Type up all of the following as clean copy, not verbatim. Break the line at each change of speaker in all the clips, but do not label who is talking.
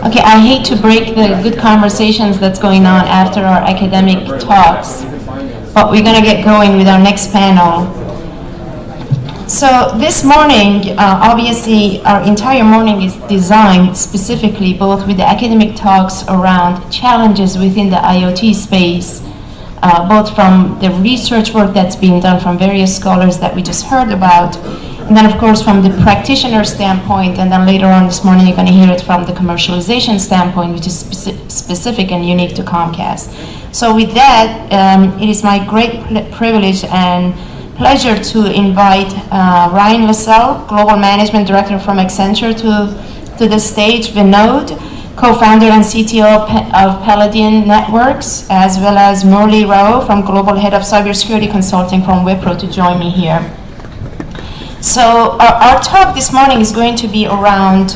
Okay, I hate to break the good conversations that's going on after our academic talks, but we're going to get going with our next panel. So this morning, obviously, our entire morning is designed specifically both with the academic talks around challenges within the IoT space, both from the research work that's being done from various scholars that we just heard about, and then of course from the practitioner standpoint, and then later on this morning you're going to hear it from the commercialization standpoint, which is specific and unique to Comcast. So with that, it is my great privilege and pleasure to invite Ryan LaSalle, Global Management Director from Accenture, to the stage, Vinod, co-founder and CTO of Paladion Networks, as well as Murali from Global Head of Cybersecurity Consulting from Wipro, to join me here. So our talk this morning is going to be around,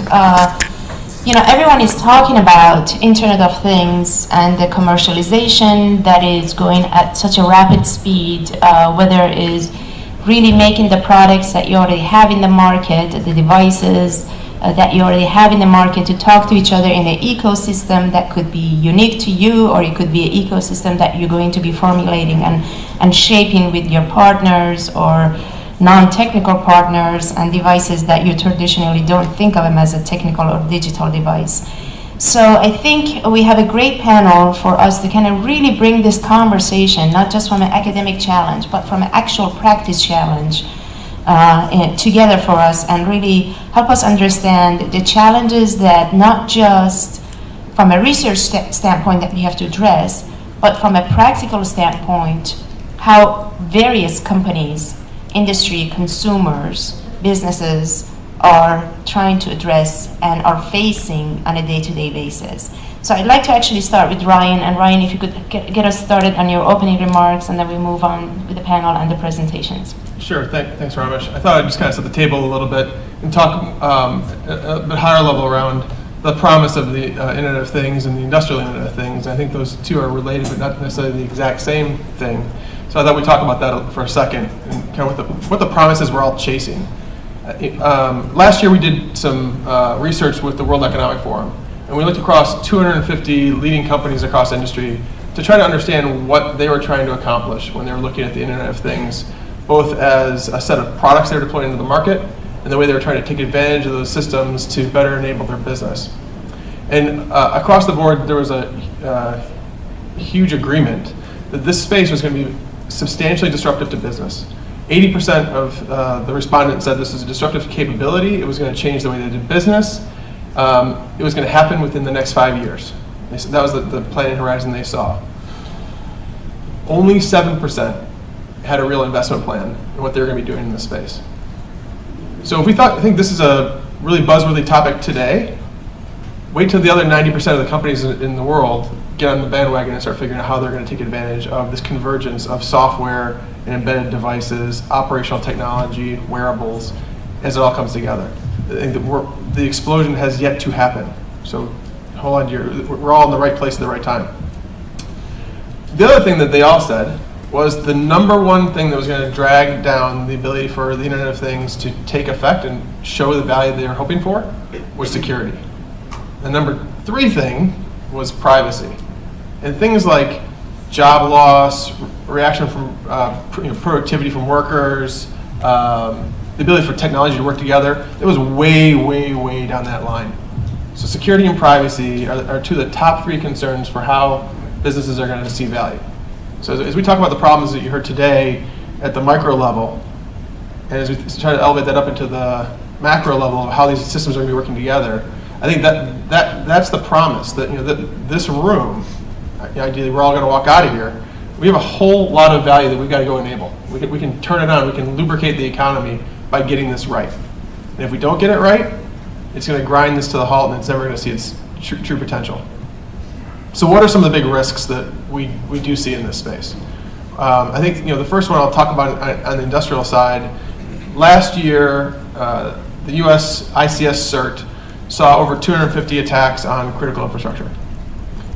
everyone is talking about Internet of Things and the commercialization that is going at such a rapid speed, whether it is really making the products that you already have in the market, the devices that you already have in the market, to talk to each other in an ecosystem that could be unique to you, or it could be an ecosystem that you're going to be formulating and shaping with your partners or non-technical partners and devices that you traditionally don't think of them as a technical or digital device. So I think we have a great panel for us to kind of really bring this conversation, not just from an academic challenge, but from an actual practice challenge together for us, and really help us understand the challenges that not just from a research standpoint that we have to address, but from a practical standpoint, how various companies, industry, consumers, businesses are trying to address and are facing on a day-to-day basis. So I'd like to actually start with Ryan, and Ryan, if you could get us started on your opening remarks, and then we move on with the panel and the presentations.
Sure, thanks very much. I thought I'd just kind of set the table a little bit and talk a bit higher level around the promise of the Internet of Things and the industrial Internet of Things. I think those two are related, but not necessarily the exact same thing. So I thought we'd talk about that for a second, and kind of what the promise is we're all chasing. Last year we did some research with the World Economic Forum, and we looked across 250 leading companies across industry to try to understand what they were trying to accomplish when they were looking at the Internet of Things, both as a set of products they were deploying into the market and the way they were trying to take advantage of those systems to better enable their business. And across the board, there was a huge agreement that this space was going to be substantially disruptive to business. 80% of the respondents said this was a disruptive capability. It was going to change the way they did business. It was going to happen within the next 5 years. That was the planning horizon they saw. Only 7% had a real investment plan in what they were going to be doing in this space. So if we think this is a really buzzworthy topic today, wait till the other 90% of the companies in the world get on the bandwagon and start figuring out how they're going to take advantage of this convergence of software and embedded devices, operational technology, wearables, as it all comes together. The explosion has yet to happen. So hold on, we're all in the right place at the right time. The other thing that they all said was the number one thing that was going to drag down the ability for the Internet of Things to take effect and show the value they were hoping for was security. The number 3 thing was privacy. And things like job loss, reaction from productivity from workers, the ability for technology to work together, it was way, way, way down that line. So security and privacy are 2 of the top 3 concerns for how businesses are going to see value. So as we talk about the problems that you heard today at the micro level, and as we try to elevate that up into the macro level of how these systems are going to be working together, I think that's the promise, that this room, ideally we're all going to walk out of here, we have a whole lot of value that we've got to go enable. We can turn it on, we can lubricate the economy by getting this right. And if we don't get it right, it's going to grind this to the halt, and it's never going to see its true potential. So what are some of the big risks that we do see in this space? I think the first one I'll talk about on the industrial side. Last year, the US ICS CERT saw over 250 attacks on critical infrastructure.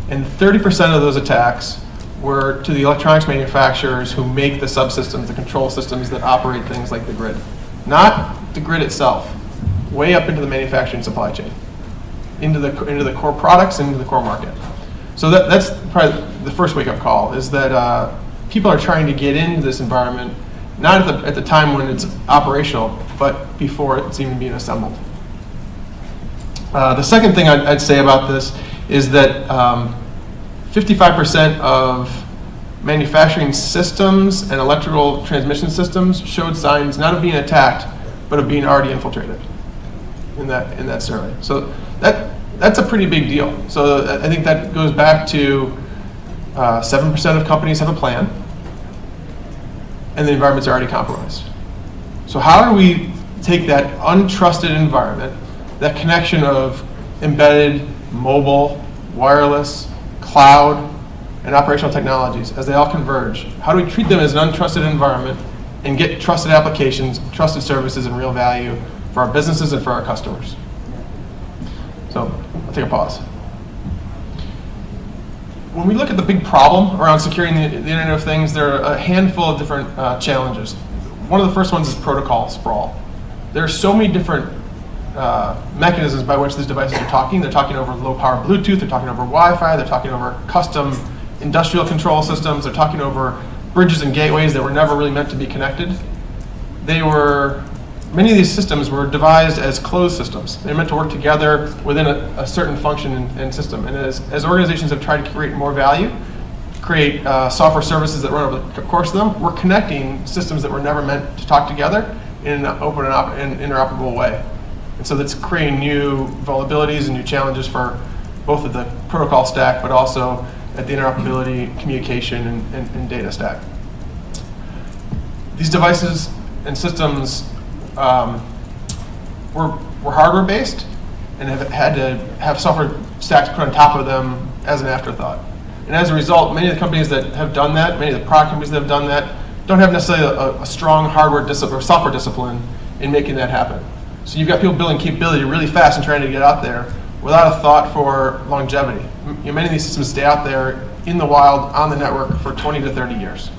And 30% of those attacks were to the electronics manufacturers who make the subsystems, the control systems that operate things like the grid. Not the grid itself, way up into the manufacturing supply chain. into the core products, into the core market. So that's probably the first wake-up call, is that people are trying to get into this environment, not at the time when it's operational, but before it's even being assembled. The second thing I'd say about this is that 55% of manufacturing systems and electrical transmission systems showed signs not of being attacked, but of being already infiltrated in that survey. So that's a pretty big deal. So I think that goes back to 7% of companies have a plan, and the environment's already compromised. So how do we take that untrusted environment, that connection of embedded, mobile, wireless, cloud, and operational technologies, as they all converge, how do we treat them as an untrusted environment and get trusted applications, trusted services, and real value for our businesses and for our customers? So I'll take a pause. When we look at the big problem around securing the Internet of Things, there are a handful of different challenges. One of the first ones is protocol sprawl. There are so many different mechanisms by which these devices are talking. They're talking over low-power Bluetooth, they're talking over Wi-Fi, they're talking over custom industrial control systems, they're talking over bridges and gateways that were never really meant to be connected. Many of these systems were devised as closed systems. They're meant to work together within a certain function and system. And as organizations have tried to create more value, create software services that run over the course of them, we're connecting systems that were never meant to talk together in an open and interoperable way. And so that's creating new vulnerabilities and new challenges for both of the protocol stack, but also at the interoperability, communication, and data stack. These devices and systems were hardware-based and have had to have software stacks put on top of them as an afterthought. And as a result, many of the companies that have done that, many of the product companies that have done that, don't have necessarily a strong hardware or software discipline in making that happen. So you've got people building capability really fast and trying to get out there without a thought for longevity. Many of these systems stay out there in the wild, on the network, for 20 to 30 years.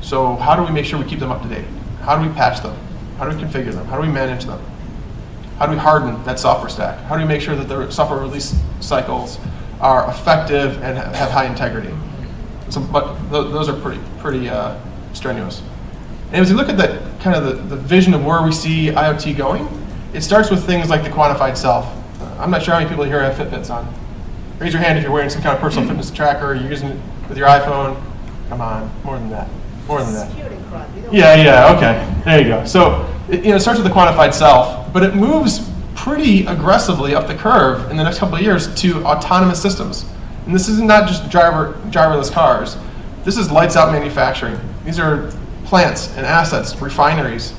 So how do we make sure we keep them up to date? How do we patch them? How do we configure them? How do we manage them? How do we harden that software stack? How do we make sure that the software release cycles are effective and have high integrity? So, but those are pretty strenuous. And as you look at that kind of the vision of where we see IoT going, it starts with things like the quantified self. I'm not sure how many people here have Fitbits on. Raise your hand if you're wearing some kind of personal fitness tracker, you're using it with your iPhone. Come on, more than that. More than that. Yeah, okay. There you go. So it starts with the quantified self, but it moves pretty aggressively up the curve in the next couple of years to autonomous systems. And this is not just driverless cars. This is lights out manufacturing. These are plants and assets, refineries,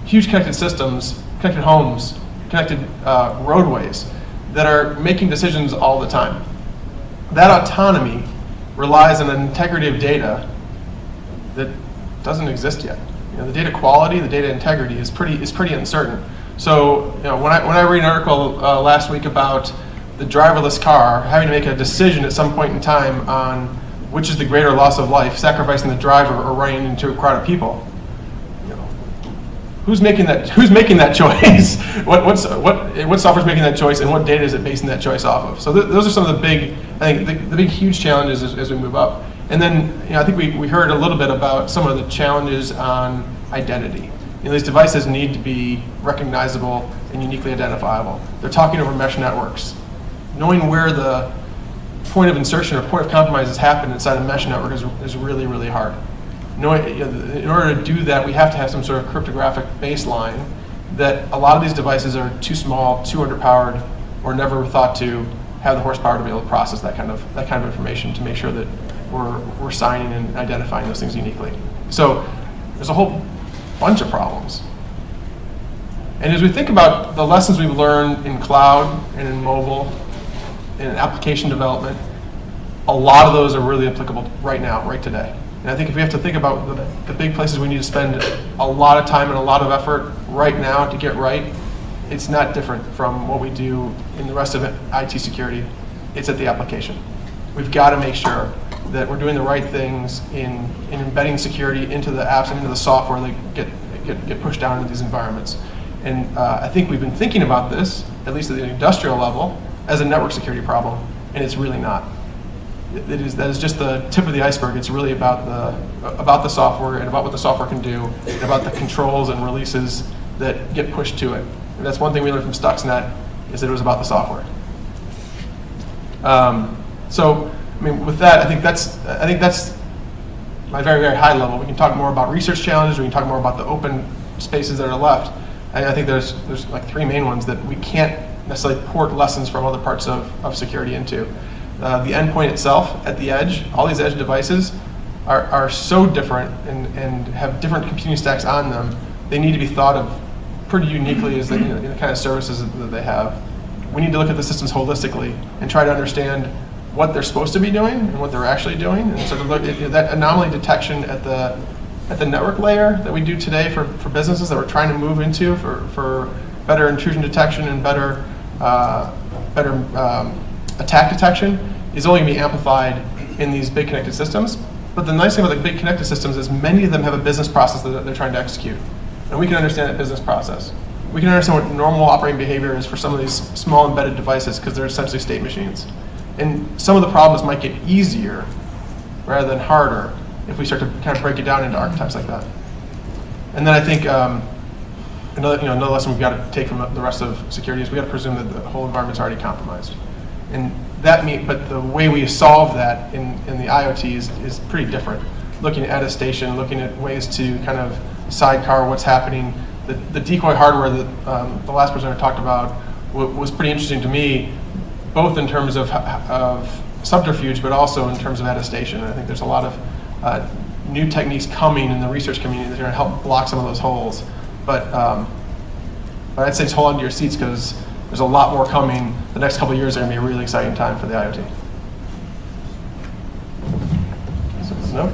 huge connected systems, connected homes, connected roadways that are making decisions all the time. That autonomy relies on an integrity of data that doesn't exist yet. The data quality, the data integrity is pretty uncertain. So when I read an article last week about the driverless car having to make a decision at some point in time on which is the greater loss of life, sacrificing the driver or running into a crowd of people. Who's making that choice? What software's making that choice, and what data is it basing that choice off of? So those are some of the big, I think, the big huge challenges as we move up. And then I think we heard a little bit about some of the challenges on identity. These devices need to be recognizable and uniquely identifiable. They're talking over mesh networks. Knowing where the point of insertion or point of compromise has happened inside a mesh network is really, really hard. In order to do that, we have to have some sort of cryptographic baseline that a lot of these devices are too small, too underpowered, or never thought to have the horsepower to be able to process that kind of information to make sure that we're signing and identifying those things uniquely. So there's a whole bunch of problems. And as we think about the lessons we've learned in cloud and in mobile and in application development, a lot of those are really applicable right now, right today. And I think if we have to think about the big places we need to spend a lot of time and a lot of effort right now to get right, it's not different from what we do in the rest of IT security. It's at the application. We've got to make sure that we're doing the right things in embedding security into the apps and into the software that get pushed down into these environments. And I think we've been thinking about this at least at the industrial level, as a network security problem, and it's really not. That is just the tip of the iceberg. It's really about the software and about what the software can do, and about the controls and releases that get pushed to it. And that's one thing we learned from Stuxnet, is that it was about the software. So, I mean, with that, I think that's my very, very high level. We can talk more about research challenges. We can talk more about the open spaces that are left. I think there's like 3 main ones that we can't necessarily port lessons from other parts of security into. The endpoint itself at the edge, all these edge devices are so different and have different computing stacks on them. They need to be thought of pretty uniquely as the kind of services that they have. We need to look at the systems holistically and try to understand what they're supposed to be doing and what they're actually doing, and sort of look at that anomaly detection at the network layer that we do today for businesses that we're trying to move into for better intrusion detection and better attack detection is only going to be amplified in these big connected systems. But the nice thing about the big connected systems is many of them have a business process that they're trying to execute, and we can understand that business process. We can understand what normal operating behavior is for some of these small embedded devices because they're essentially state machines. And some of the problems might get easier rather than harder if we start to kind of break it down into archetypes like that. And then I think another lesson we've got to take from the rest of security is we got to presume that the whole environment's already compromised. And but the way we solve that in the IoT is pretty different. Looking at attestation, looking at ways to kind of sidecar what's happening. The decoy hardware that the last presenter talked about was pretty interesting to me, both in terms of subterfuge, but also in terms of attestation. I think there's a lot of new techniques coming in the research community that are going to help block some of those holes. But I'd say just hold on to your seats because there's a lot more coming. The next couple of years are going to be a really exciting time for the IoT. No?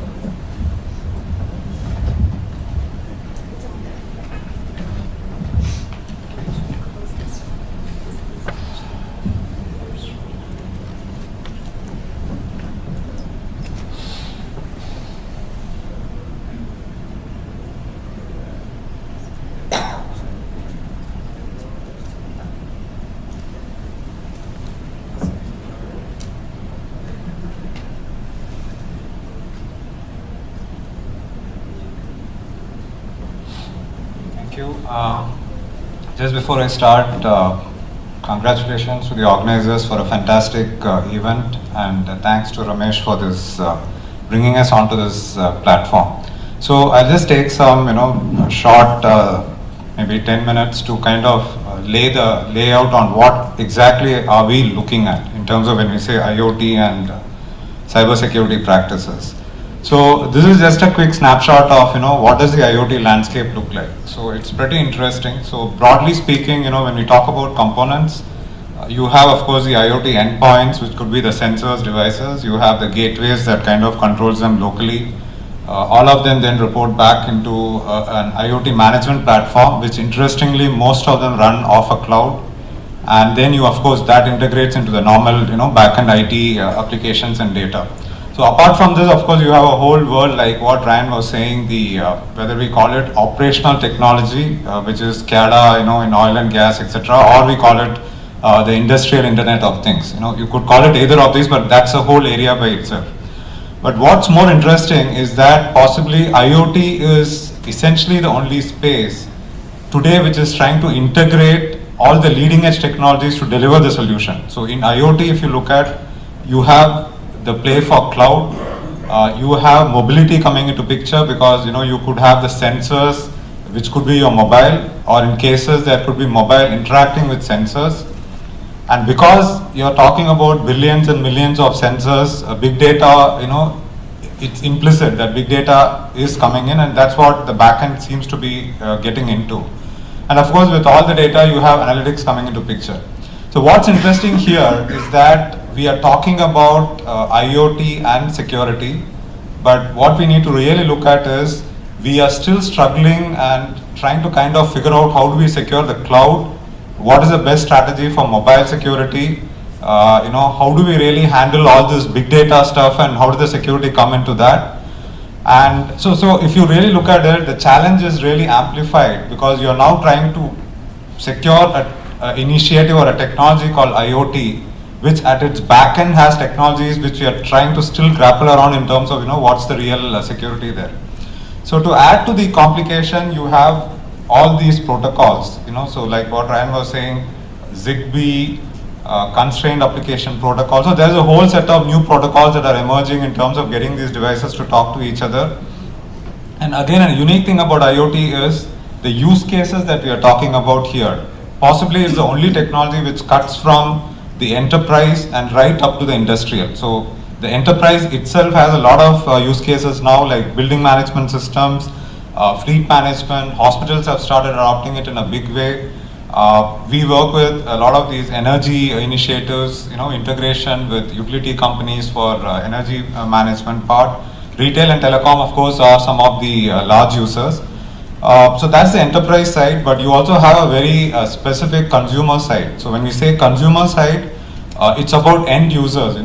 Just before I start, congratulations to the organizers for a fantastic event, and thanks to Ramesh for this bringing us onto this platform. So I'll just take some short maybe 10 minutes to kind of lay the layout on what exactly are we looking at in terms of when we say IoT and cybersecurity practices. So this is just a quick snapshot of what does the IoT landscape look like. So it's pretty interesting. So broadly speaking, when we talk about components, you have of course the IoT endpoints, which could be the sensors, devices. You have the gateways that kind of controls them locally. All of them then report back into an IoT management platform, which interestingly most of them run off a cloud. And then of course that integrates into the normal backend IT applications and data. So apart from this, of course, you have a whole world like what Ryan was saying, the whether we call it operational technology, which is SCADA, in oil and gas, etc., or we call it the industrial Internet of Things. You could call it either of these, but that's a whole area by itself. But what's more interesting is that possibly IoT is essentially the only space today which is trying to integrate all the leading edge technologies to deliver the solution. So in IoT, if you look at, you have the play for cloud, you have mobility coming into picture because you could have the sensors which could be your mobile, or in cases there could be mobile interacting with sensors. And because you're talking about billions and millions of sensors, big data, it's implicit that big data is coming in, and that's what the backend seems to be getting into. And of course with all the data you have analytics coming into picture. So what's interesting here is that we are talking about IoT and security, but what we need to really look at is we are still struggling and trying to kind of figure out how do we secure the cloud, what is the best strategy for mobile security, how do we really handle all this big data stuff and how does the security come into that. And so if you really look at it, the challenge is really amplified because you're now trying to secure initiative or a technology called IoT, which at its back end has technologies which we are trying to still grapple around in terms of what's the real security there. So to add to the complication, you have all these protocols, so like what Ryan was saying, ZigBee, constrained application protocol. So there's a whole set of new protocols that are emerging in terms of getting these devices to talk to each other. And again, a unique thing about IoT is the use cases that we are talking about here. Possibly is the only technology which cuts from the enterprise and right up to the industrial. So the enterprise itself has a lot of use cases now, like building management systems, fleet management. Hospitals have started adopting it in a big way. We work with a lot of these energy initiatives, integration with utility companies for energy management part. Retail and telecom, of course, are some of the large users. So that's the enterprise side, but you also have a very specific consumer side. So when we say consumer side, it's about end users.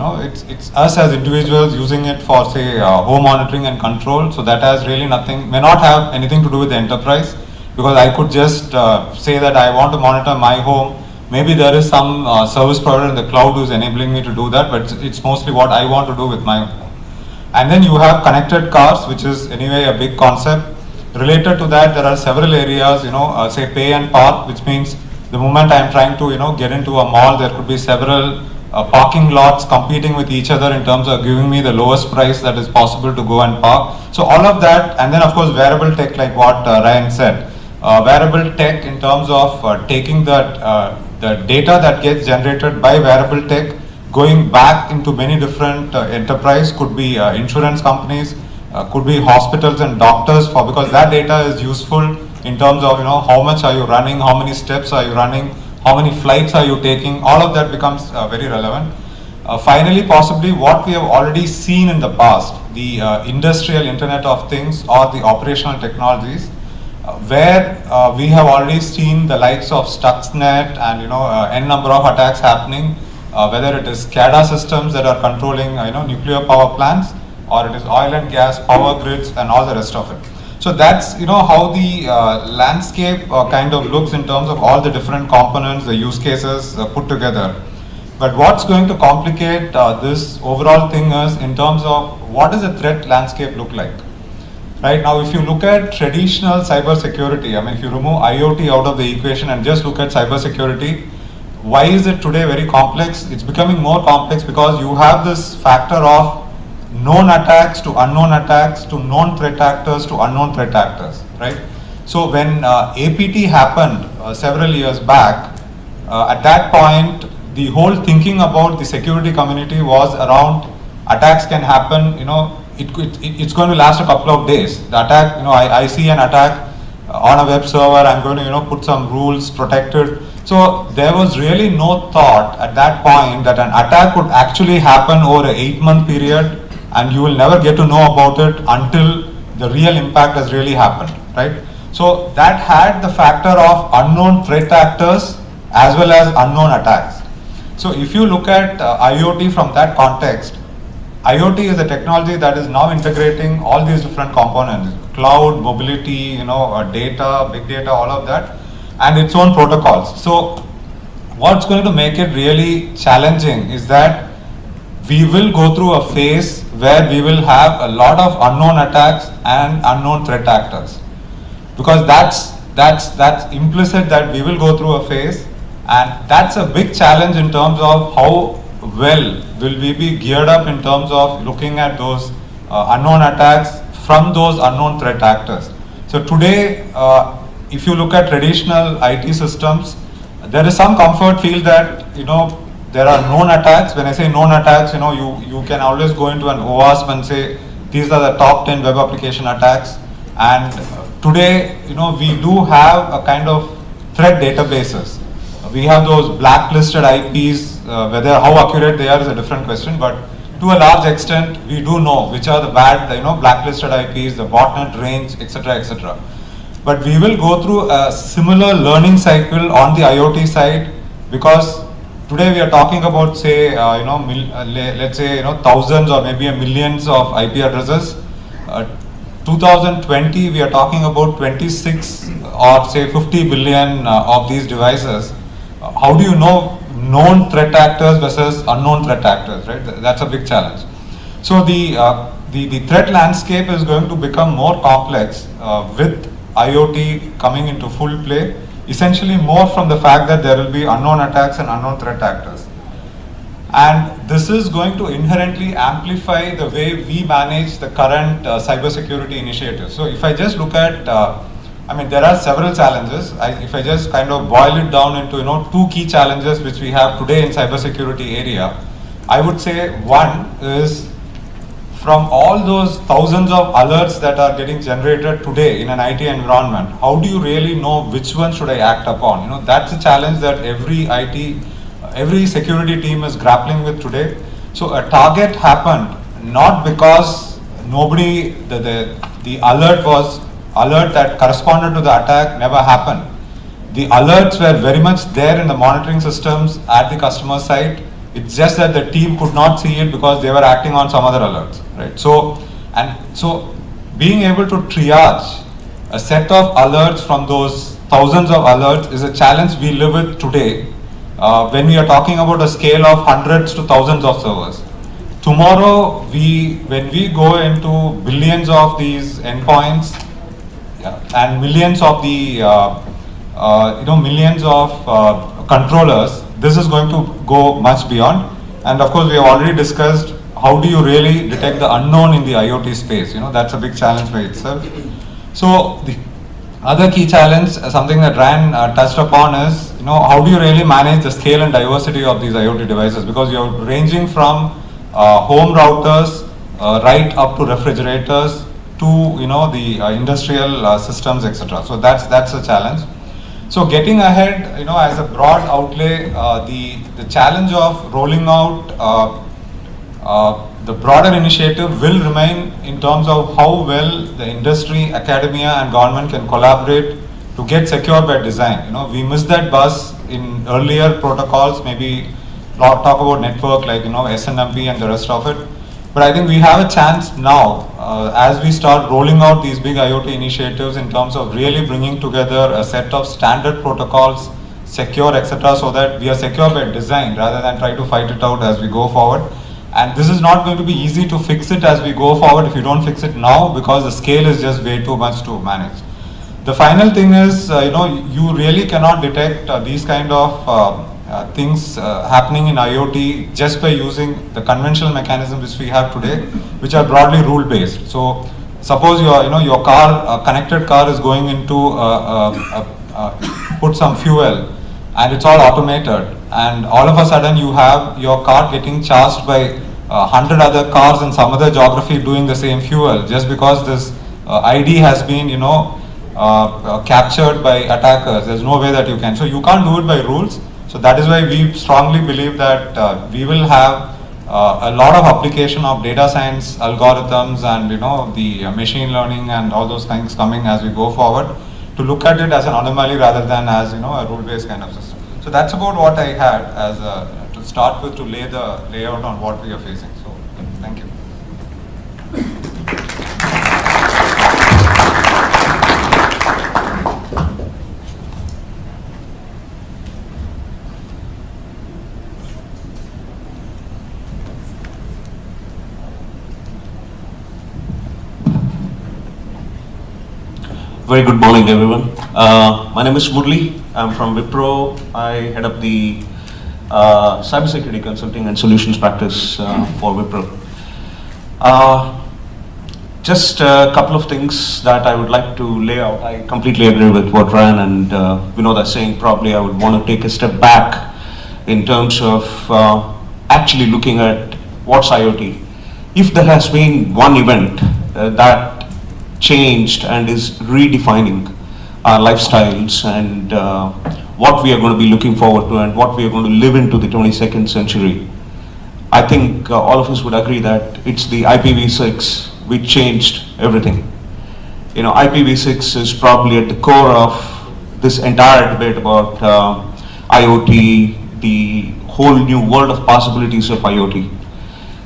It's us as individuals using it for, say, home monitoring and control. So that has really may not have anything to do with the enterprise, because I could just say that I want to monitor my home. Maybe there is some service provider in the cloud who's enabling me to do that, but it's mostly what I want to do with my home. And then you have connected cars, which is anyway a big concept. Related to that, there are several areas, say pay and park, which means the moment I'm trying to, get into a mall, there could be several parking lots competing with each other in terms of giving me the lowest price that is possible to go and park. So all of that, and then of course wearable tech, like what Ryan said. Wearable tech in terms of taking the data that gets generated by wearable tech, going back into many different enterprise, could be insurance companies, could be hospitals and doctors, because that data is useful in terms of how much are you running, how many steps are you running, how many flights are you taking. All of that becomes very relevant. Finally, possibly what we have already seen in the past, the industrial Internet of Things or the operational technologies, where we have already seen the likes of Stuxnet and n number of attacks happening, whether it is SCADA systems that are controlling nuclear power plants, or it is oil and gas, power grids, and all the rest of it. So that's how the landscape kind of looks in terms of all the different components, the use cases put together. But what's going to complicate this overall thing is in terms of what does the threat landscape look like? Right now, if you look at traditional cybersecurity, if you remove IoT out of the equation and just look at cybersecurity, why is it today very complex? It's becoming more complex because you have this factor of known attacks to unknown attacks to known threat actors to unknown threat actors, right? So when APT happened several years back, at that point, the whole thinking about the security community was around attacks can happen, it's going to last a couple of days. The attack, I see an attack on a web server, I'm going to, put some rules, protect it. So there was really no thought at that point that an attack would actually happen over an 8-month period, and you will never get to know about it until the real impact has really happened, right? So that had the factor of unknown threat actors as well as unknown attacks. So if you look at IoT from that context, IoT is a technology that is now integrating all these different components, cloud, mobility, data, big data, all of that, and its own protocols. So what's going to make it really challenging is that we will go through a phase where we will have a lot of unknown attacks and unknown threat actors, because that's implicit that we will go through a phase, and that's a big challenge in terms of how well will we be geared up in terms of looking at those unknown attacks from those unknown threat actors. So today, if you look at traditional IT systems, there is some comfort feel that there are known attacks. When I say known attacks, you can always go into an OWASP and say these are the top 10 web application attacks. And today, we do have a kind of threat databases. We have those blacklisted IPs. Whether how accurate they are is a different question, but to a large extent, we do know which are the bad, blacklisted IPs, the botnet range, etc., etc. But we will go through a similar learning cycle on the IoT side, because today we are talking about, say, let's say, thousands or maybe millions of IP addresses. 2020, we are talking about 26 or say 50 billion of these devices. how do you know known threat actors versus unknown threat actors, right? That's a big challenge. So the threat landscape is going to become more complex with IoT coming into full play, essentially more from the fact that there will be unknown attacks and unknown threat actors. And this is going to inherently amplify the way we manage the current cybersecurity initiatives. So if I just look at, I mean, there are several challenges. If I just kind of boil it down into, two key challenges which we have today in cybersecurity area, I would say one is from all those thousands of alerts that are getting generated today in an IT environment, how do you really know which one should I act upon? That's a challenge that every security team is grappling with today. So a target happened not because nobody, the alert that corresponded to the attack never happened. The alerts were very much there in the monitoring systems at the customer site. It's just that the team could not see it because they were acting on some other alerts, right? So being able to triage a set of alerts from those thousands of alerts is a challenge we live with today when we are talking about a scale of hundreds to thousands of servers. Tomorrow, when we go into billions of these endpoints and millions of the millions of controllers, this is going to go much beyond. And of course, we have already discussed how do you really detect the unknown in the IoT space. That's a big challenge by itself. So the other key challenge, something that Ryan touched upon, is how do you really manage the scale and diversity of these IoT devices, because you're ranging from home routers right up to refrigerators to the industrial systems, etc. So that's a challenge. So getting ahead, as a broad outlay, the challenge of rolling out the broader initiative will remain in terms of how well the industry, academia and government can collaborate to get secure by design. We missed that bus in earlier protocols, maybe talk about network like SNMP and the rest of it. But I think we have a chance now as we start rolling out these big IoT initiatives in terms of really bringing together a set of standard protocols, secure, etc., so that we are secure by design rather than try to fight it out as we go forward. And this is not going to be easy to fix it as we go forward if you don't fix it now, because the scale is just way too much to manage. The final thing is, you really cannot detect these kind of things happening in IoT just by using the conventional mechanisms which we have today, which are broadly rule based. So suppose your car, connected car is going into put some fuel and it's all automated, and all of a sudden you have your car getting charged by 100 other cars in some other geography doing the same fuel just because this ID has been captured by attackers. There's no way that you can. So you can't do it by rules. So that is why we strongly believe that we will have a lot of application of data science algorithms and the machine learning and all those things coming as we go forward, to look at it as an anomaly rather than as a rule-based kind of system. So that's about what I had as to start with, to lay the layout on what we are facing. So thank you.
Very good morning, everyone. My name is Murali. I'm from Wipro. I head up the cybersecurity consulting and solutions practice for Wipro. Just a couple of things that I would like to lay out. I completely agree with what Ryan and Vinod are saying. Probably I would want to take a step back in terms of actually looking at what's IoT. If there has been one event that changed and is redefining our lifestyles and what we are going to be looking forward to and what we are going to live into the 22nd century, I think all of us would agree that it's the IPv6 which changed everything. IPv6 is probably at the core of this entire debate about IoT, the whole new world of possibilities of IoT.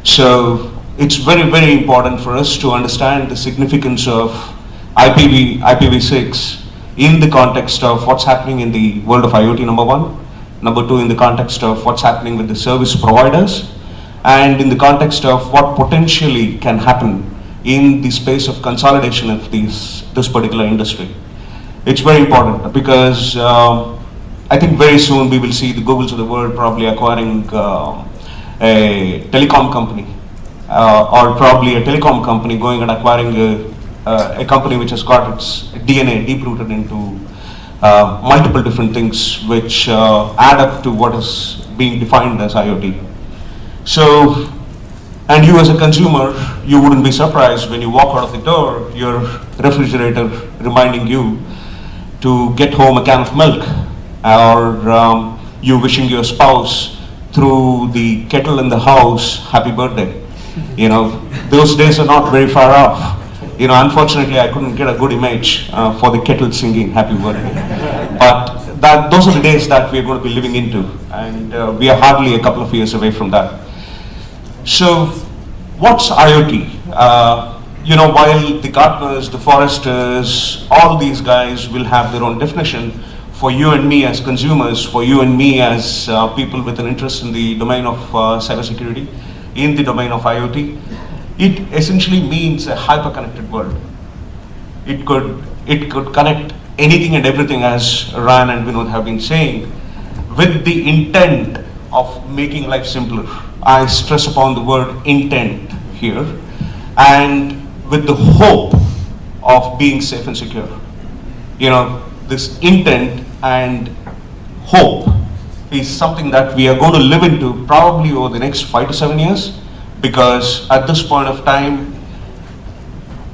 So it's very, very important for us to understand the significance of IPv6 in the context of what's happening in the world of IoT, number one. Number two, in the context of what's happening with the service providers, and in the context of what potentially can happen in the space of consolidation of this particular industry. It's very important because I think very soon we will see the Googles of the world probably acquiring a telecom company, or probably a telecom company going and acquiring a company which has got its DNA deep-rooted into multiple different things which add up to what is being defined as IoT. So, and you as a consumer, you wouldn't be surprised when you walk out of the door, your refrigerator reminding you to get home a can of milk, or you wishing your spouse through the kettle in the house, happy birthday. You know, those days are not very far off. You know, unfortunately, I couldn't get a good image for the kettle singing happy birthday. But those are the days that we're going to be living into, and we are hardly a couple of years away from that. So, what's IoT? You know, while the Gartners, the Forresters, all these guys will have their own definition, for you and me as consumers, for you and me as people with an interest in the domain of cybersecurity, in the domain of IoT, it essentially means a hyper-connected world. It could connect anything and everything, as Ryan and Vinod have been saying, with the intent of making life simpler. I stress upon the word intent here, and with the hope of being safe and secure. You know, this intent and hope is something that we are going to live into probably over the next 5 to 7 years, because at this point of time,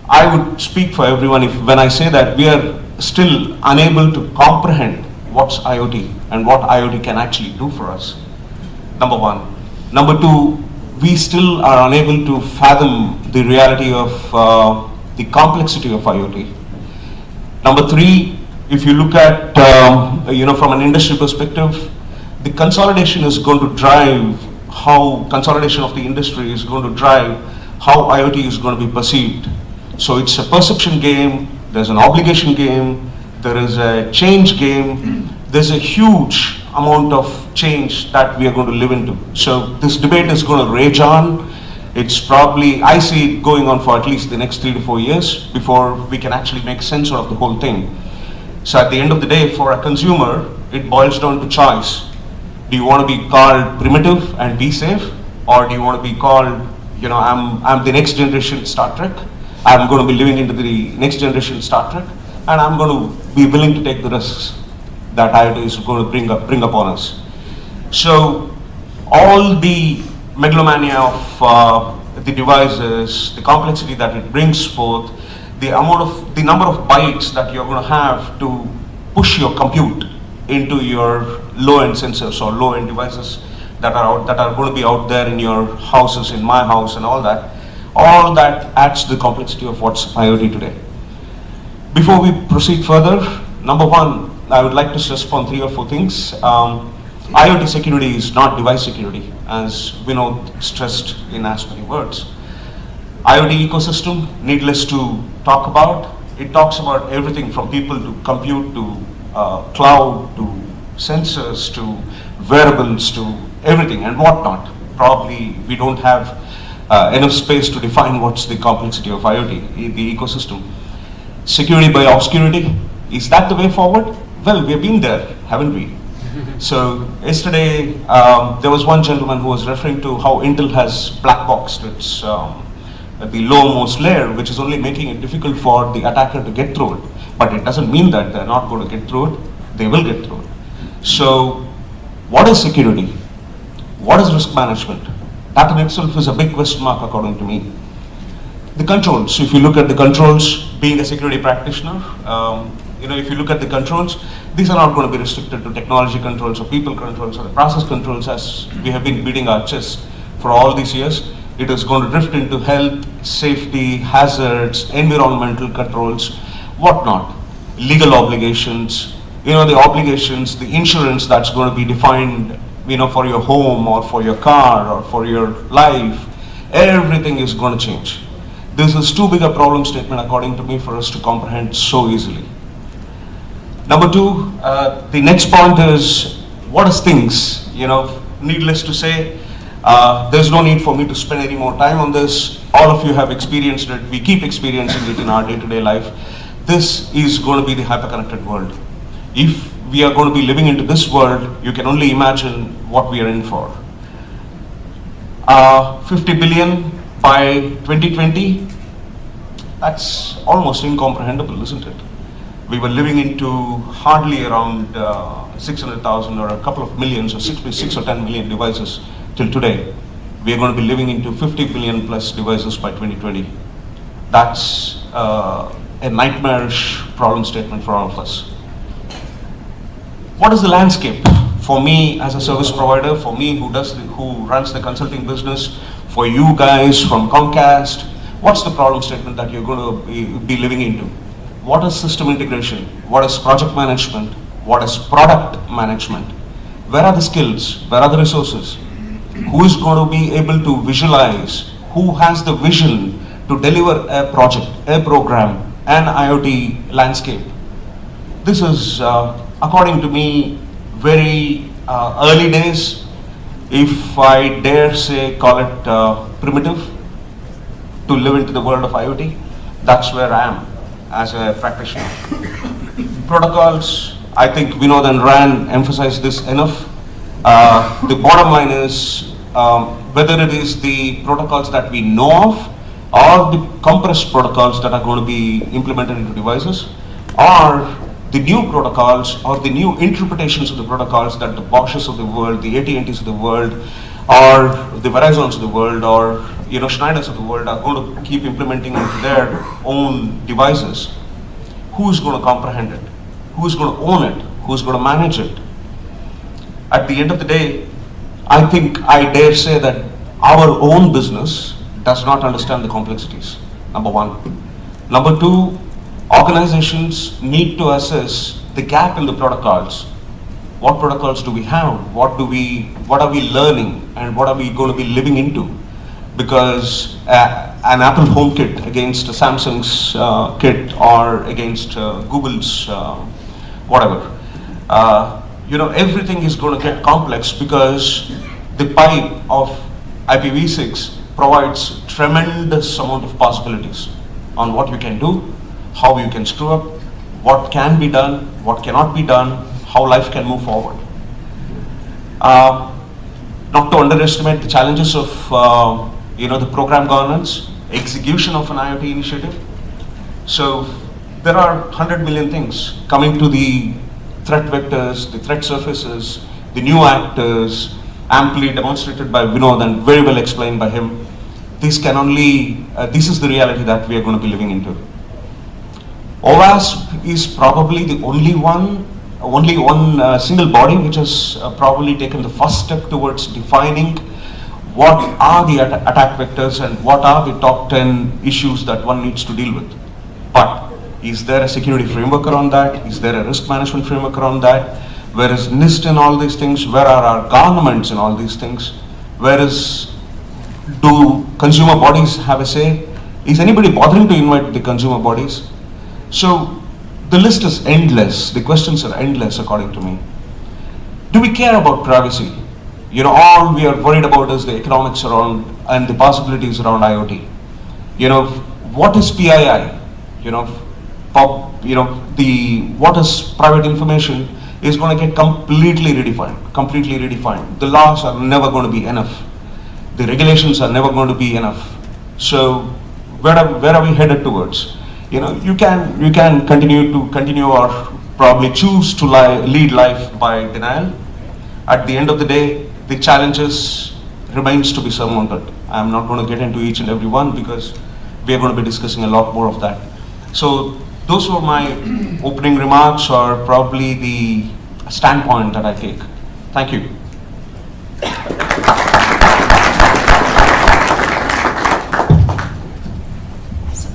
I would speak for everyone when I say that we are still unable to comprehend what's IoT and what IoT can actually do for us. Number one. Number two, we still are unable to fathom the reality of the complexity of IoT. Number three, if you look at, you know, from an industry perspective, the consolidation is going to drive how consolidation of the industry is going to drive how IoT is going to be perceived. So it's a perception game, there's an obligation game, there is a change game, there's a huge amount of change that we are going to live into. So this debate is going to rage on. It's probably, I see it going on for at least the next 3 to 4 years before we can actually make sense of the whole thing. So at the end of the day, for a consumer, it boils down to choice. Do you want to be called primitive and be safe? Or do you want to be called, you know, I'm the next generation Star Trek. I'm going to be living into the next generation Star Trek, and I'm going to be willing to take the risks that IoT is going to bring upon us. So all the megalomania of the devices, the complexity that it brings forth, the number of bytes that you're going to have to push your compute into your low-end sensors or low-end devices that are going to be out there in your houses, in my house, and all that adds to the complexity of what's IoT today. Before we proceed further, number one, I would like to stress upon 3 or 4 things. IoT security is not device security, as Vinod stressed in as many words. IoT ecosystem, needless to talk about, it talks about everything from people to compute to cloud to sensors to wearables to everything and whatnot. Probably we don't have enough space to define what's the complexity of IoT, the ecosystem. Security by obscurity, is that the way forward? Well, we've been there, haven't we? So yesterday, there was one gentleman who was referring to how Intel has black boxed its the lowermost layer, which is only making it difficult for the attacker to get through it. But it doesn't mean that they're not going to get through it. They will get through it. So what is security? What is risk management? That in itself is a big question mark according to me. The controls, if you look at the controls, being a security practitioner, you know, if you look at the controls, these are not going to be restricted to technology controls or people controls or the process controls as we have been beating our chest for all these years. It is going to drift into health, safety, hazards, environmental controls, whatnot, legal obligations, you know, the obligations, the insurance that's going to be defined, you know, for your home or for your car or for your life. Everything is going to change. This is too big a problem statement according to me for us to comprehend so easily. Number two, the next point is what is things? Needless to say, there's no need for me to spend any more time on this. All of you have experienced it. We keep experiencing it in our day-to-day life. This is going to be the hyper-connected world. If we are going to be living into this world, you can only imagine what we are in for. 50 billion by 2020, that's almost incomprehensible, isn't it? We were living into hardly around 600,000 or a couple of millions, or 6 or 10 million devices till today. We are going to be living into 50 billion plus devices by 2020. That's a nightmarish problem statement for all of us. What is the landscape? For me as a service provider, for me who runs the consulting business, for you guys from Comcast, what's the problem statement that you're going to be living into? What is system integration? What is project management? What is product management? Where are the skills? Where are the resources? Who is going to be able to visualize? Who has the vision to deliver a project, a program, an IoT landscape? This is, according to me, very early days. If I dare say, call it primitive, to live into the world of IoT. That's where I am as a practitioner. Protocols, I think Vinod and Ran emphasized this enough. The bottom line is, whether it is the protocols that we know of, or the compressed protocols that are going to be implemented into devices, or the new protocols, or the new interpretations of the protocols that the Bosches of the world, the AT&Ts of the world, or the Verizons of the world, or Schneiders of the world are going to keep implementing into their own devices. Who is going to comprehend it? Who is going to own it? Who is going to manage it? At the end of the day, I think I dare say that our own business does not understand the complexities, number one. Number two, organizations need to assess the gap in the protocols. What protocols do we have? What are we learning? And what are we going to be living into? Because an Apple HomeKit against a Samsung's kit, or against Google's whatever, everything is going to get complex, because the pipe of IPv6 provides tremendous amount of possibilities on what you can do, how you can screw up, what can be done, what cannot be done, how life can move forward. Not to underestimate the challenges of the program governance, execution of an IoT initiative. So there are 100 million things coming to the threat vectors, the threat surfaces, the new actors, amply demonstrated by Vinod and very well explained by him. This is the reality that we are going to be living into. OWASP is probably the only one single body which has probably taken the first step towards defining what are the attack vectors and what are the top 10 issues that one needs to deal with. But is there a security framework around that? Is there a risk management framework around that? Where is NIST in all these things? Where are our governments in all these things? Do consumer bodies have a say? Is anybody bothering to invite the consumer bodies? So the list is endless. The questions are endless, according to me. Do we care about privacy? All we are worried about is the economics around and the possibilities around IoT. What is PII? What is private information is going to get completely redefined. The laws are never going to be enough. The regulations are never going to be enough. So where are we headed towards? You can continue or probably choose to lead life by denial. At the end of the day, the challenges remains to be surmounted. I'm not going to get into each and every one, because we are going to be discussing a lot more of that. So those were my opening remarks, or probably the standpoint that I take. Thank you.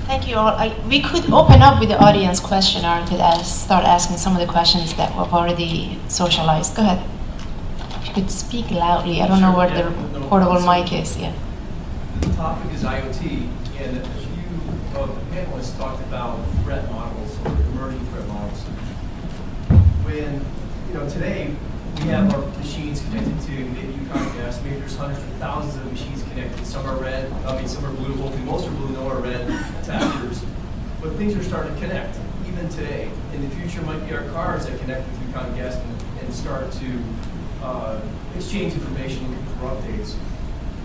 Thank you all. We could open up with the audience question, or could start asking some of the questions that we've already socialized. Go ahead. If you could speak loudly. I don't know where the portable mic is. Yeah.
The topic is IoT, and a few of the panelists talked about threat models or emerging threat models. When, today, we have our machines connected to maybe UConn gas, maybe there's hundreds of thousands of machines connected, some are red, some are blue, hopefully most are blue, no are red tactors. But things are starting to connect, even today. In the future might be our cars that connect with UConn gas and start to exchange information for updates.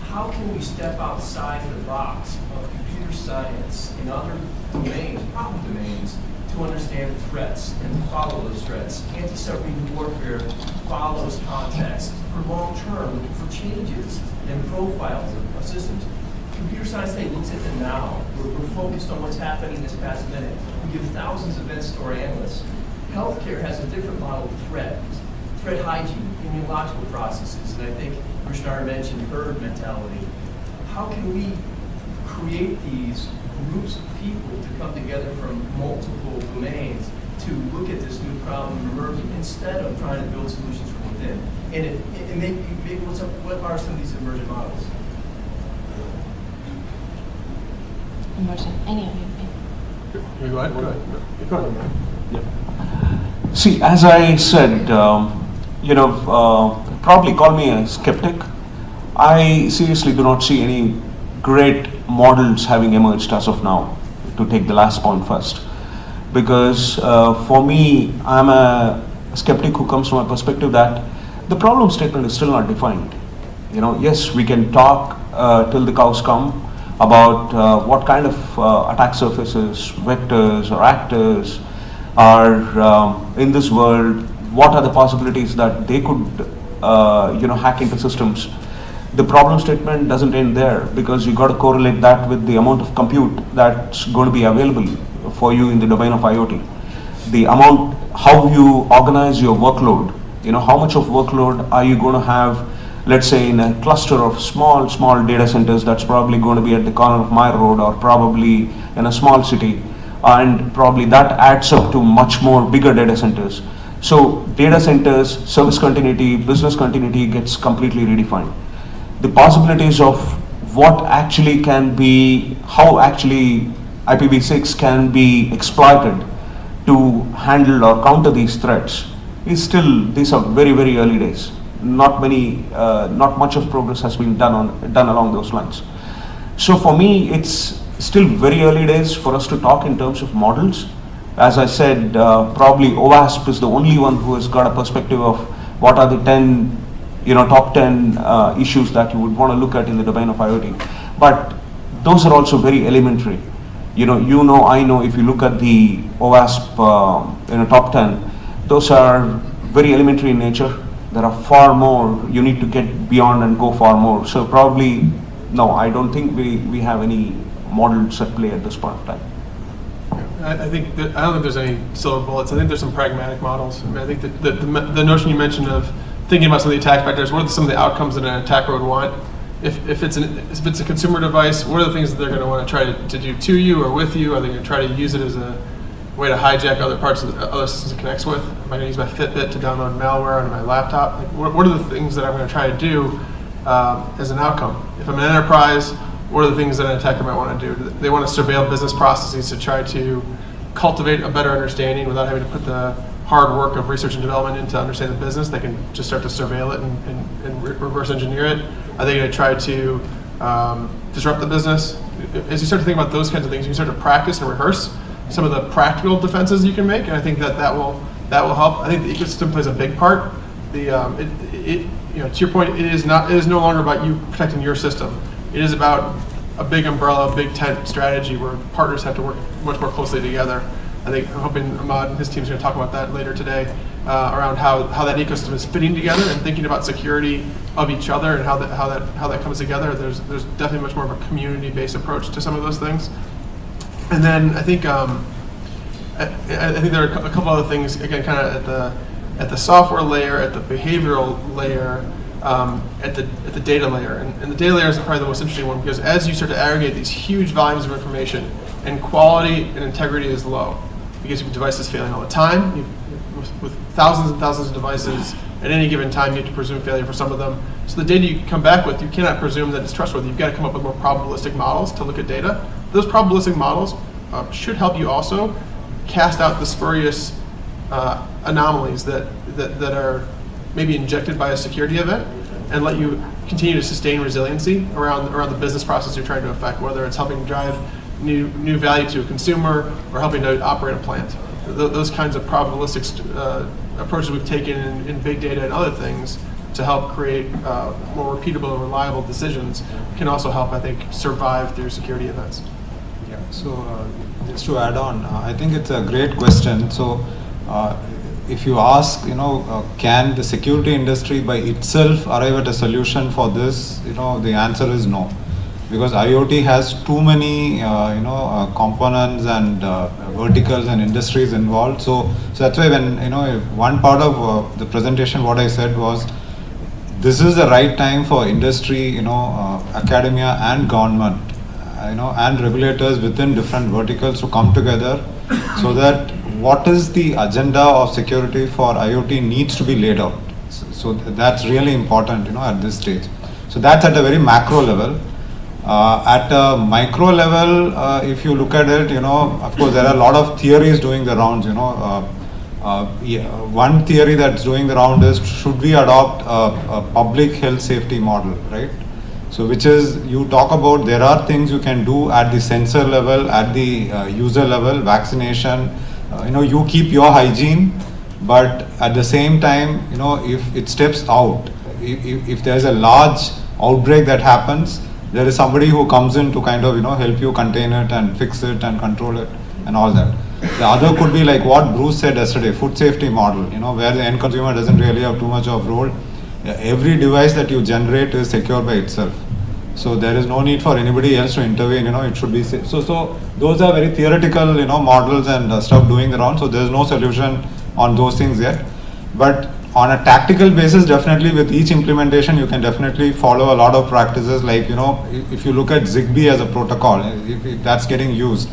How can we step outside the box of computer science in other domains, problem domains, to understand threats and to follow those threats? Anti-submarine warfare follows context for long term, looking for changes and profiles of systems. Computer science today looks at the now. We're focused on what's happening this past minute. We give thousands of events to our analysts. Healthcare has a different model of threat hygiene, immunological processes, and I think Krishnar mentioned herd mentality. How can we create these groups of people to come together from multiple domains to look at this new problem emerging instead of trying to build solutions from within? And maybe what are some of these emergent models?
Emergent, any of you?
You go ahead. Go ahead.
Yep. See, as I said, probably call me a skeptic. I seriously do not see any great models having emerged as of now, to take the last point first. Because for me, I'm a skeptic who comes from a perspective that the problem statement is still not defined. Yes, we can talk till the cows come about what kind of attack surfaces, vectors or actors are in this world, what are the possibilities that they could hack into systems. The problem statement doesn't end there, because you got to correlate that with the amount of compute that's going to be available for you in the domain of IoT. The amount, how you organize your workload, how much of workload are you going to have, let's say in a cluster of small data centers that's probably going to be at the corner of my road or probably in a small city, and probably that adds up to much more bigger data centers. So data centers, service continuity, business continuity gets completely redefined. The possibilities of what actually can be, how actually IPv6 can be exploited to handle or counter these threats is still, these are very, very early days. Not much of progress has been done along those lines. So for me, it's still very early days for us to talk in terms of models. As I said, probably OWASP is the only one who has got a perspective of what are the top 10 issues that you would want to look at in the domain of IoT. But those are also very elementary. I know, if you look at the OWASP top 10, those are very elementary in nature. There are far more, you need to get beyond and go far more. So probably, no, I don't think we have any models at play at this point of time.
I don't think there's any silver bullets. I think there's some pragmatic models. I mean, I think that the notion you mentioned of thinking about some of the attack vectors, what are some of the outcomes that an attacker would want? If it's a consumer device, what are the things that they're going to want to try to do to you or with you? Are they going to try to use it as a way to hijack other parts of other systems it connects with? Am I going to use my Fitbit to download malware onto my laptop? Like, what are the things that I'm going to try to do as an outcome? If I'm an enterprise, what are the things that an attacker might want to do? They want to surveil business processes to try to cultivate a better understanding without having to put the hard work of research and development into understand the business. They can just start to surveil it and reverse engineer it. Are they going to try to disrupt the business? As you start to think about those kinds of things, you start to practice and rehearse some of the practical defenses you can make, and I think that will help. I think the ecosystem plays a big part. To your point, it is no longer about you protecting your system. It is about a big umbrella, big tent strategy where partners have to work much more closely together. I'm hoping Ahmad and his team is going to talk about that later today, around how that ecosystem is fitting together and thinking about security of each other and how that comes together. There's definitely much more of a community-based approach to some of those things. And then I think there are a couple other things, again, kind of at the software layer, at the behavioral layer, at the data layer. And the data layer is probably the most interesting one, because as you start to aggregate these huge volumes of information, and quality and integrity is low, because you have devices failing all the time. With thousands and thousands of devices, at any given time, you have to presume failure for some of them. So the data you come back with, you cannot presume that it's trustworthy. You've got to come up with more probabilistic models to look at data. Those probabilistic models should help you also cast out the spurious anomalies that are maybe injected by a security event and let you continue to sustain resiliency around the business process you're trying to affect, whether it's helping drive new value to a consumer or helping to operate a plant. Those kinds of probabilistic approaches we've taken in big data and other things to help create more repeatable and reliable decisions can also help, I think, survive through security events.
Yeah, so just to add on, I think it's a great question. So if you ask, can the security industry by itself arrive at a solution for this, the answer is no. Because IoT has too many, components and verticals and industries involved. So that's why when, one part of the presentation, what I said was, this is the right time for industry, academia and government, and regulators within different verticals to come together so that what is the agenda of security for IoT needs to be laid out. So that's really important, at this stage. So that's at a very macro level. At a micro level, if you look at it, of course, there are a lot of theories doing the rounds, one theory that's doing the round is, should we adopt a public health safety model, right? So which is, you talk about, there are things you can do at the sensor level, at the user level, vaccination, you keep your hygiene, but at the same time, if it steps out, if there's a large outbreak that happens, there is somebody who comes in to kind of, help you contain it and fix it and control it and all that. The other could be like what Bruce said yesterday, food safety model, where the end consumer doesn't really have too much of role. Every device that you generate is secure by itself. So there is no need for anybody else to intervene, it should be safe. So those are very theoretical, models and stuff doing the round. So there's no solution on those things yet. But on a tactical basis, definitely with each implementation, you can definitely follow a lot of practices like, if you look at Zigbee as a protocol, if that's getting used.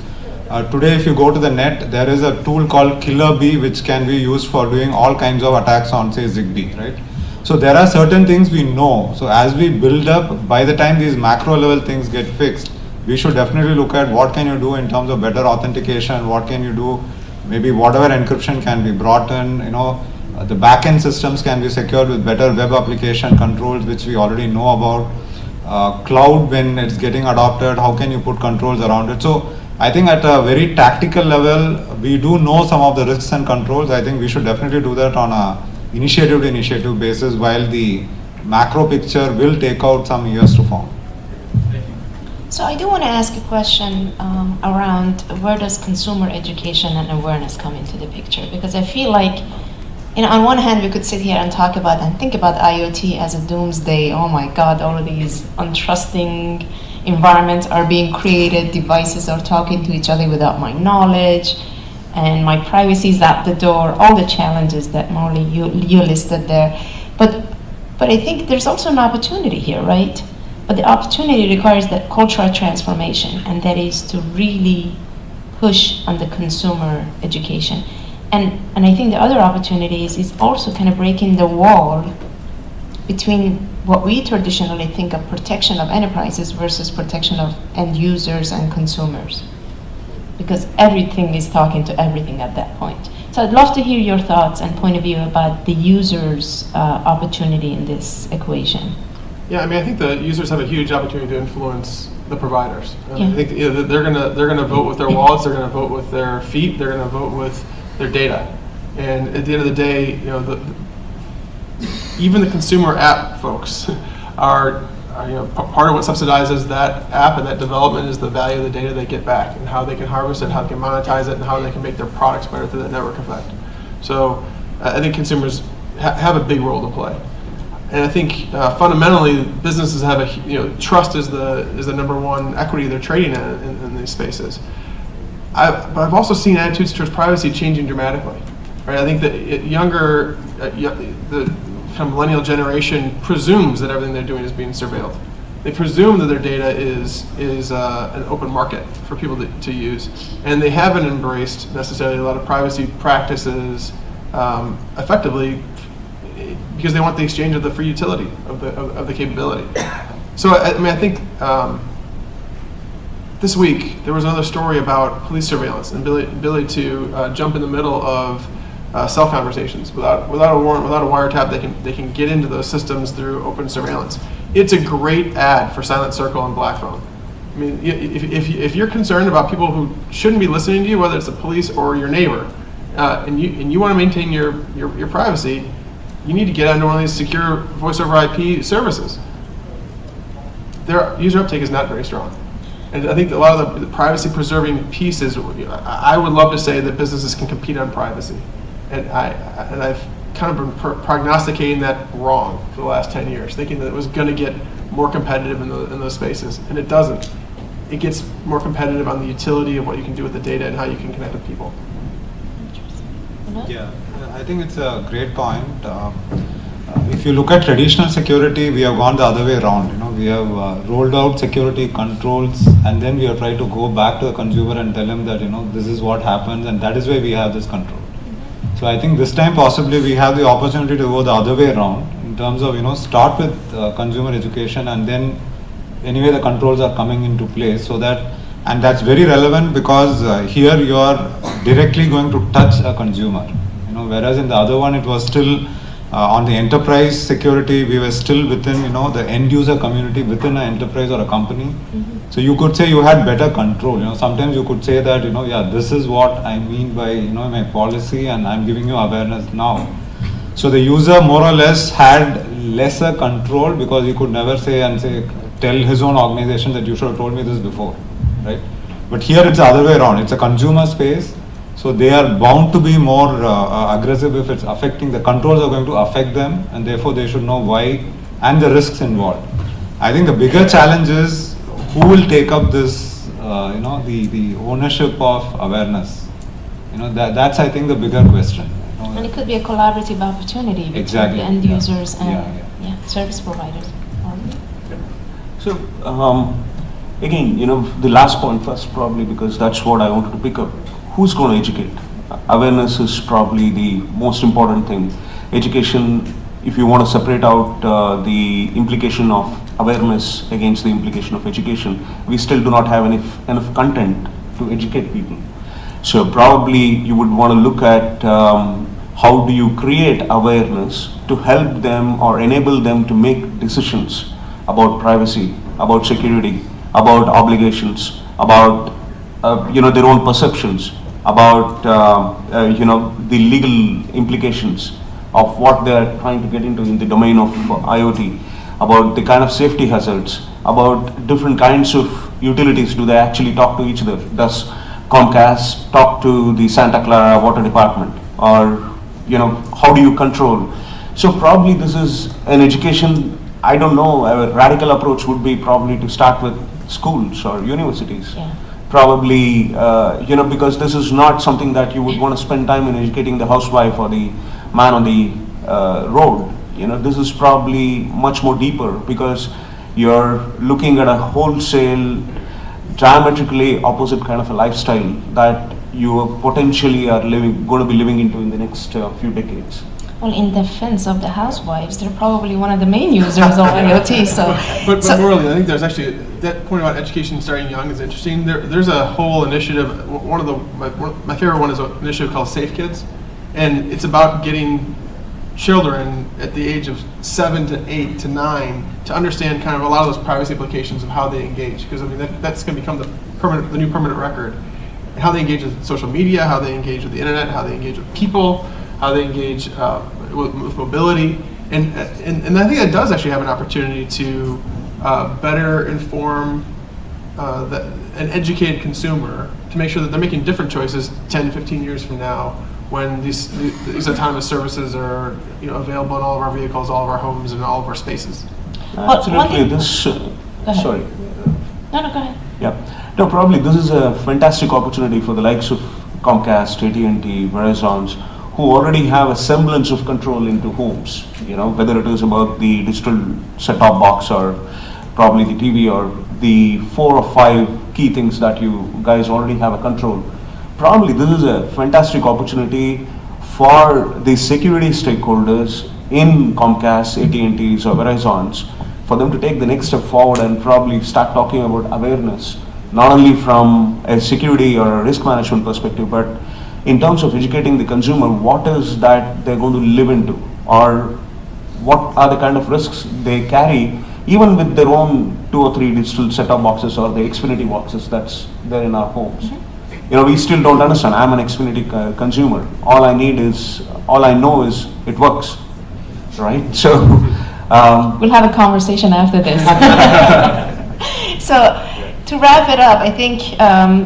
Today, if you go to the net, there is a tool called Killer Bee, which can be used for doing all kinds of attacks on, say, Zigbee, right? So there are certain things we know. So as we build up, by the time these macro level things get fixed, we should definitely look at what can you do in terms of better authentication, what can you do, maybe whatever encryption can be brought in, the backend systems can be secured with better web application controls, which we already know about. Cloud, when it's getting adopted, how can you put controls around it? So I think at a very tactical level, we do know some of the risks and controls. I think we should definitely do that on a initiative to initiative basis, while the macro picture will take out some years to form.
So I do want to ask a question around where does consumer education and awareness come into the picture? Because I feel like, on one hand, we could sit here and talk about and think about IoT as a doomsday. Oh my God, all of these untrusting environments are being created, devices are talking to each other without my knowledge, and my privacy is at the door, all the challenges that Murali, you listed there. But I think there's also an opportunity here, right? But the opportunity requires that cultural transformation, and that is to really push on the consumer education. And I think the other opportunity is also kind of breaking the wall between what we traditionally think of protection of enterprises versus protection of end users and consumers. Because everything is talking to everything at that point. So I'd love to hear your thoughts and point of view about the users' opportunity in this equation.
Yeah, I think the users have a huge opportunity to influence the providers.
Yeah.
I think they're gonna vote with their wallets, they're gonna vote with their feet, they're gonna vote with their data. And at the end of the day, even the consumer app folks are part of what subsidizes that app and that development is the value of the data they get back and how they can harvest it, how they can monetize it, and how they can make their products better through that network effect. So I think consumers have a big role to play. And I think fundamentally, businesses have trust is the number one equity they're trading in these spaces. But I've also seen attitudes towards privacy changing dramatically. Right? I think that the kind of millennial generation presumes that everything they're doing is being surveilled. They presume that their data is an open market for people to use, and they haven't embraced necessarily a lot of privacy practices effectively because they want the exchange of the free utility of the capability. So I think this week there was another story about police surveillance and ability to jump in the middle of cell conversations without a warrant, without a wiretap. They can get into those systems through open surveillance. It's a great ad for Silent Circle and Black Phone. I mean, if you're concerned about people who shouldn't be listening to you, whether it's the police or your neighbor, and you want to maintain your privacy, you need to get onto one of these secure voice over IP services. Their user uptake is not very strong. And I think a lot of the privacy preserving pieces, I would love to say that businesses can compete on privacy. And I've kind of been prognosticating that wrong for the last 10 years, thinking that it was going to get more competitive in those spaces, and it doesn't. It gets more competitive on the utility of what you can do with the data and how you can connect with people.
Yeah, I think it's a great point. If you look at traditional security, we have gone the other way around. We have rolled out security controls, and then we have tried to go back to the consumer and tell him that this is what happens, and that is why we have this control. So I think this time possibly we have the opportunity to go the other way around in terms of start with consumer education, and then anyway the controls are coming into place, so that, and that's very relevant because here you are directly going to touch a consumer, whereas in the other one it was still on the enterprise security, we were still within the end user community within an enterprise or a company. So you could say you had better control. Sometimes you could say that yeah, this is what I mean by my policy, and I'm giving you awareness now. So the user more or less had lesser control because he could never tell his own organization that you should have told me this before, right? But here it's the other way around. It's a consumer space, so they are bound to be more aggressive if it's affecting. The controls are going to affect them, and therefore they should know why and the risks involved. I think the bigger challenge is who will take up this, the ownership of awareness. That's I think the bigger question.
And it could be a collaborative opportunity between
exactly.
the end users and service providers.
So again, the last point first, probably because that's what I wanted to pick up. Who's going to educate? Awareness is probably the most important thing. Education, if you want to separate out the implication of awareness against the implication of education, we still do not have enough content to educate people. So probably you would want to look at how do you create awareness to help them or enable them to make decisions about privacy, about security, about obligations, about their own perceptions, about the legal implications of what they are trying to get into in the domain of IoT, about the kind of safety hazards, about different kinds of utilities. Do they actually talk to each other? Does Comcast talk to the Santa Clara Water Department? Or how do you control? So probably this is an education. I don't know, a radical approach would be probably to start with schools or universities.
Yeah.
Probably, because this is not something that you would want to spend time in educating the housewife or the man on the road. This is probably much more deeper because you're looking at a wholesale, diametrically opposite kind of a lifestyle that you potentially are going to be living into in the next few decades.
Well, in defense of the housewives, they're probably one of the main users of IoT.
But Murali, I think there's actually, that point about education starting young is interesting. There's a whole initiative. My favorite one is an initiative called Safe Kids, and it's about getting children at the age of 7 to 8 to 9 to understand kind of a lot of those privacy implications of how they engage, because that's going to become the new permanent record. And how they engage with social media, how they engage with the internet, how they engage with people, how they engage with mobility, and I think that does actually have an opportunity to better inform an educated consumer to make sure that they're making different choices 10, 15 years from now when these autonomous services are available in all of our vehicles, all of our homes, and all of our spaces.
Absolutely. Sorry.
No, go ahead.
Yeah. No, probably this is a fantastic opportunity for the likes of Comcast, AT&T, Verizon, who already have a semblance of control into homes, whether it is about the digital set-top box or probably the TV or the 4 or 5 key things that you guys already have a control. Probably this is a fantastic opportunity for the security stakeholders in Comcast, AT&T's or Verizon's for them to take the next step forward and probably start talking about awareness, not only from a security or a risk management perspective, but in terms of educating the consumer, what is that they're going to live into, or what are the kind of risks they carry, even with their own 2 or 3 digital set-top boxes or the Xfinity boxes that's there in our homes. You know, we still don't understand. I'm an Xfinity consumer. All I know is it works, right? So
we'll have a conversation after this. So to wrap it up, I think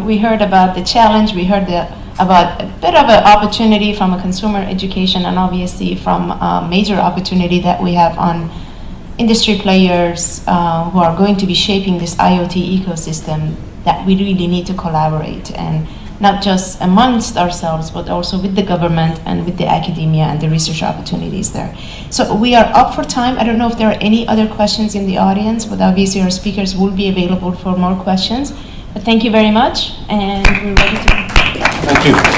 we heard about the challenge. We heard about a bit of an opportunity from a consumer education, and obviously from a major opportunity that we have on industry players who are going to be shaping this IoT ecosystem, that we really need to collaborate, and not just amongst ourselves, but also with the government and with the academia and the research opportunities there. So we are up for time. I don't know if there are any other questions in the audience, but obviously our speakers will be available for more questions. But thank you very much, and we're ready to...
Thank you.